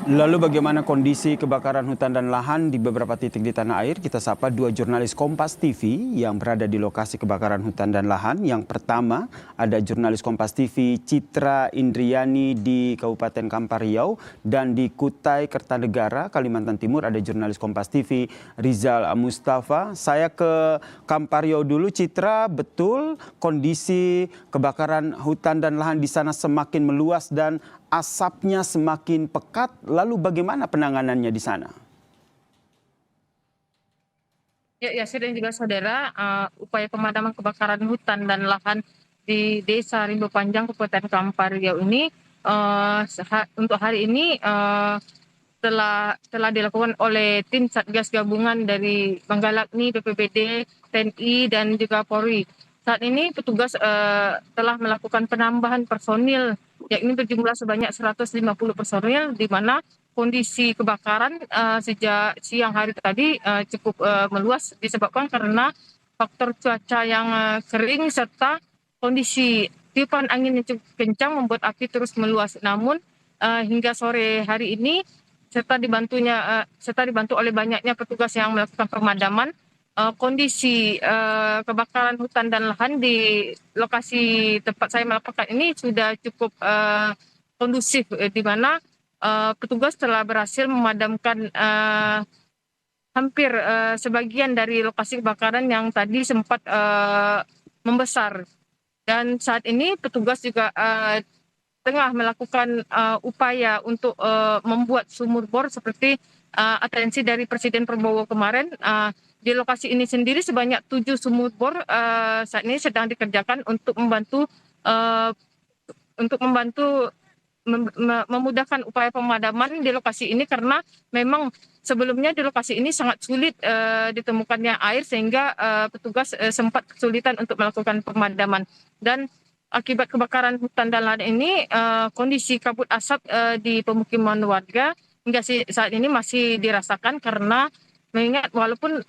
Lalu bagaimana kondisi kebakaran hutan dan lahan di beberapa titik di tanah air? Kita sapa dua jurnalis Kompas TV yang berada di lokasi kebakaran hutan dan lahan. Yang pertama ada jurnalis Kompas TV Citra Indriani di Kabupaten Kampar Riau, dan di Kutai Kertanegara, Kalimantan Timur ada jurnalis Kompas TV Rizal Mustafa. Saya ke Kampar Riau dulu. Citra, betul kondisi kebakaran hutan dan lahan di sana semakin meluas dan asapnya semakin pekat, lalu bagaimana penanganannya di sana? Ya, Yasir dan juga saudara, upaya pemadaman kebakaran hutan dan lahan di Desa Rimbo Panjang, Kabupaten Kampar Riau ini untuk hari ini telah dilakukan oleh tim Satgas Gabungan dari Manggalakhni, BPBD, TNI, dan juga Polri. Saat ini petugas telah melakukan penambahan personil, yakni berjumlah sebanyak 150 personil, di mana kondisi kebakaran sejak siang hari tadi cukup meluas disebabkan karena faktor cuaca yang kering serta kondisi tiupan angin yang cukup kencang membuat api terus meluas. Namun hingga sore hari ini serta dibantu oleh banyaknya petugas yang melakukan pemadaman, kondisi kebakaran hutan dan lahan di lokasi tempat saya melaporkan ini sudah cukup kondusif, di mana petugas telah berhasil memadamkan hampir sebagian dari lokasi kebakaran yang tadi sempat membesar. Dan saat ini petugas juga tengah melakukan upaya untuk membuat sumur bor seperti atensi dari Presiden Prabowo kemarin. Di lokasi ini sendiri sebanyak 7 sumur bor saat ini sedang dikerjakan untuk membantu uh, memudahkan upaya pemadaman di lokasi ini, karena memang sebelumnya di lokasi ini sangat sulit ditemukannya air, sehingga petugas sempat kesulitan untuk melakukan pemadaman. Dan akibat kebakaran hutan dan lahan ini, kondisi kabut asap di pemukiman warga hingga saat ini masih dirasakan, karena mengingat walaupun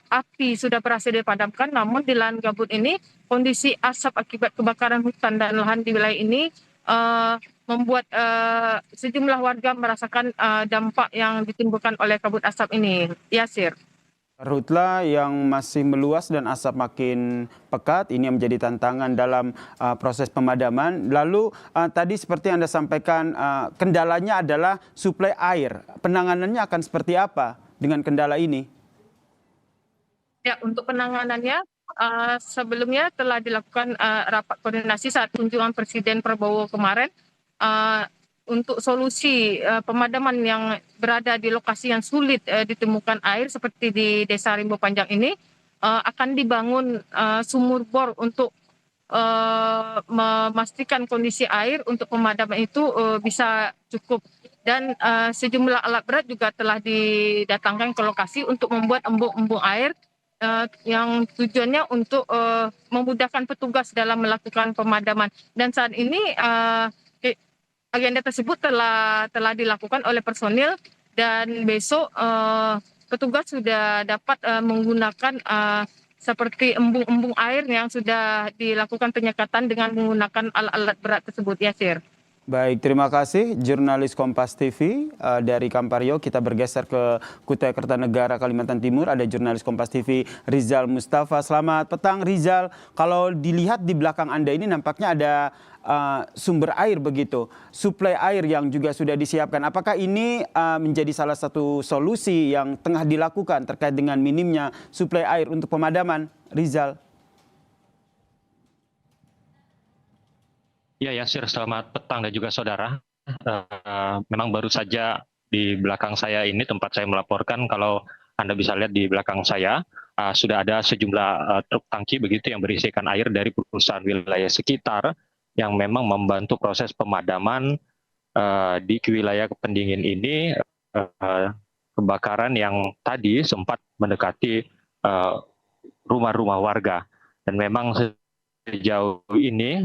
api sudah berhasil dipadamkan, namun di lahan gambut ini kondisi asap akibat kebakaran hutan dan lahan di wilayah ini membuat sejumlah warga merasakan dampak yang ditimbulkan oleh kabut asap ini. Yasir. Karhutla yang masih meluas dan asap makin pekat, ini yang menjadi tantangan dalam proses pemadaman. Lalu tadi seperti Anda sampaikan, kendalanya adalah suplai air. Penanganannya akan seperti apa dengan kendala ini? Ya, untuk penanganannya sebelumnya telah dilakukan rapat koordinasi saat kunjungan Presiden Prabowo kemarin, untuk solusi pemadaman yang berada di lokasi yang sulit ditemukan air seperti di Desa Rimbo Panjang ini, akan dibangun sumur bor untuk memastikan kondisi air untuk pemadaman itu bisa cukup. Dan sejumlah alat berat juga telah didatangkan ke lokasi untuk membuat embung-embung air yang tujuannya untuk memudahkan petugas dalam melakukan pemadaman. Dan saat ini agenda tersebut telah dilakukan oleh personil, dan besok petugas sudah dapat menggunakan seperti embung-embung air yang sudah dilakukan penyekatan dengan menggunakan alat-alat berat tersebut, Yasir. Baik, terima kasih jurnalis Kompas TV dari Kampar Riau. Kita bergeser ke Kutai Kertanegara, Kalimantan Timur. Ada jurnalis Kompas TV Rizal Mustafa. Selamat petang Rizal. Kalau dilihat di belakang Anda ini nampaknya ada sumber air begitu. Suplai air yang juga sudah disiapkan. Apakah ini menjadi salah satu solusi yang tengah dilakukan terkait dengan minimnya suplai air untuk pemadaman, Rizal? Ya, Yasir, selamat petang dan juga saudara. Memang baru saja di belakang saya ini tempat saya melaporkan, kalau Anda bisa lihat di belakang saya, sudah ada sejumlah truk tangki begitu yang berisikan air dari perusahaan wilayah sekitar yang memang membantu proses pemadaman di wilayah pendingin ini, kebakaran yang tadi sempat mendekati rumah-rumah warga. Dan memang sejauh ini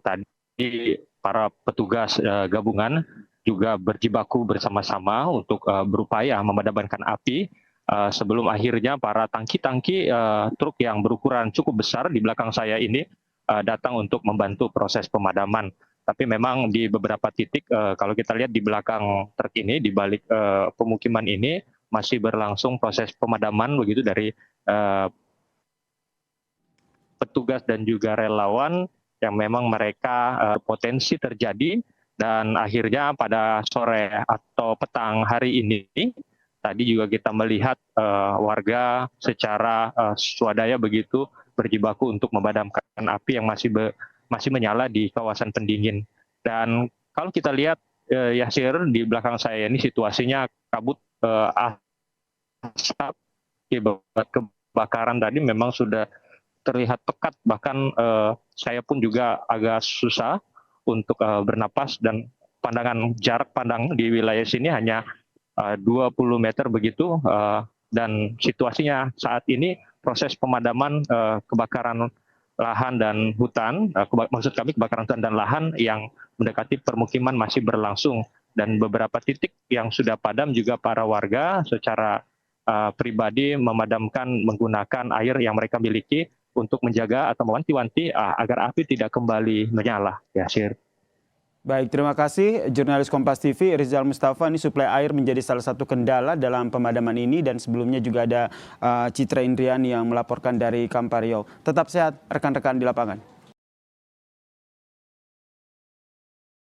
tadi para petugas gabungan juga berjibaku bersama-sama untuk berupaya memadamkan api sebelum akhirnya para tangki-tangki truk yang berukuran cukup besar di belakang saya ini datang untuk membantu proses pemadaman. Tapi memang di beberapa titik kalau kita lihat di belakang truk ini, di balik pemukiman ini masih berlangsung proses pemadaman begitu dari petugas dan juga relawan yang memang mereka potensi terjadi, dan akhirnya pada sore atau petang hari ini tadi juga kita melihat warga secara swadaya begitu berjibaku untuk memadamkan api yang masih menyala di kawasan pendingin. Dan kalau kita lihat Yasir, di belakang saya ini situasinya kabut asap akibat kebakaran tadi memang sudah terlihat pekat, bahkan saya pun juga agak susah untuk bernapas, dan jarak pandang di wilayah sini hanya 20 meter begitu, dan situasinya saat ini proses pemadaman kebakaran lahan dan hutan, maksud kami kebakaran hutan dan lahan yang mendekati permukiman masih berlangsung, dan beberapa titik yang sudah padam juga para warga secara pribadi memadamkan menggunakan air yang mereka miliki untuk menjaga atau mewanti-wanti agar api tidak kembali menyala. Ya, Sir. Baik, terima kasih jurnalis Kompas TV Rizal Mustafa. Ini suplai air menjadi salah satu kendala dalam pemadaman ini, dan sebelumnya juga ada Citra Indriani yang melaporkan dari Kampar Riau. Tetap sehat rekan-rekan di lapangan.